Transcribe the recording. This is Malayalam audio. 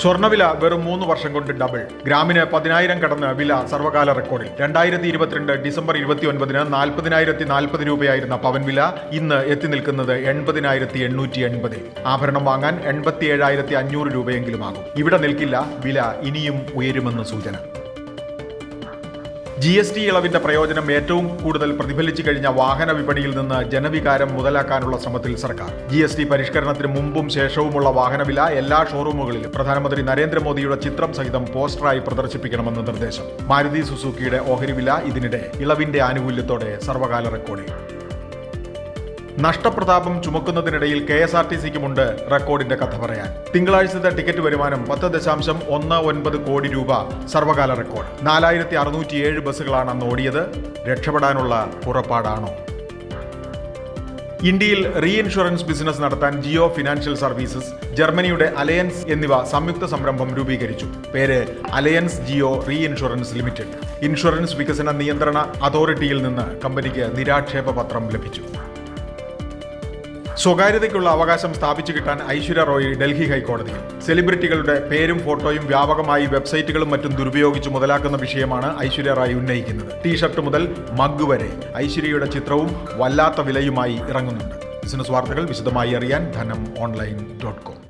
സ്വർണ്ണവില വെറും 3 വർഷം കൊണ്ട് ഡബിൾ. ഗ്രാമിന് 10,000 കടന്ന് വില സർവകാല റെക്കോർഡിൽ. 2022 ഡിസംബർ 29-ന് 40,040 രൂപയായിരുന്ന പവൻ വില ഇന്ന് എത്തി നിൽക്കുന്നത് 80,880. ആഭരണം വാങ്ങാൻ 87,500 രൂപയെങ്കിലും ആകും. ഇവിടെ നിൽക്കില്ല, വില ഇനിയും ഉയരുമെന്ന് സൂചന. GST ഇളവിന്റെ പ്രയോജനം ഏറ്റവും കൂടുതൽ പ്രതിഫലിച്ചു കഴിഞ്ഞ വാഹന വിപണിയിൽ നിന്ന് ജനവികാരം മുതലാക്കാനുള്ള ശ്രമത്തിൽ സർക്കാർ. GST പരിഷ്കരണത്തിന് മുമ്പും ശേഷവുമുള്ള വാഹനവില എല്ലാ ഷോറൂമുകളിലും പ്രധാനമന്ത്രി നരേന്ദ്രമോദിയുടെ ചിത്രം സഹിതം പോസ്റ്ററായി പ്രദർശിപ്പിക്കണമെന്ന് നിർദ്ദേശം. മാരുതി സുസുക്കിയുടെ ഓഹരി വില ഇതിനിടെ ഇളവിന്റെ ആനുകൂല്യത്തോടെ സർവകാല റെക്കോർഡിൽ. നഷ്ടപ്രതാപം ചുമക്കുന്നതിനിടയിൽ KSRTCക്കുമുണ്ട് റെക്കോർഡിന്റെ കഥ പറയാൻ. തിങ്കളാഴ്ചത്തെ ടിക്കറ്റ് വരുമാനം 10.19 കോടി രൂപ, സർവകാല റെക്കോർഡ്. 4,607 ബസ്സുകളാണ് അന്ന് ഓടിയത്. രക്ഷപ്പെടാനുള്ള പുറപ്പാടാണോ? ഇന്ത്യയിൽ റീഇൻഷുറൻസ് ബിസിനസ് നടത്താൻ ജിയോ ഫിനാൻഷ്യൽ സർവീസസ്, ജർമ്മനിയുടെ അലയൻസ് എന്നിവ സംയുക്ത സംരംഭം രൂപീകരിച്ചു. പേര് Allianz Jio reinsurance limited. Insurance വികസന നിയന്ത്രണ അതോറിറ്റിയിൽ നിന്ന് കമ്പനിക്ക് നിരാക്ഷേപ പത്രം ലഭിച്ചു. സ്വകാര്യതയ്ക്കുള്ള അവകാശം സ്ഥാപിച്ചു കിട്ടാൻ ഐശ്വര്യ റോയ് ഡൽഹി ഹൈക്കോടതിയിൽ. സെലിബ്രിറ്റികളുടെ പേരും ഫോട്ടോയും വ്യാപകമായി വെബ്സൈറ്റുകളും മറ്റും ദുരുപയോഗിച്ച് മുതലാക്കുന്ന വിഷയമാണ് ഐശ്വര്യ റായ് ഉന്നയിക്കുന്നത്. ടീഷർട്ട് മുതൽ മഗ് വരെ ഐശ്വര്യയുടെ ചിത്രവും വല്ലാത്ത വിലയുമായി ഇറങ്ങുന്നുണ്ട്. ബിസിനസ് വാർത്തകൾ വിശദമായി അറിയാൻ ധനം online.com.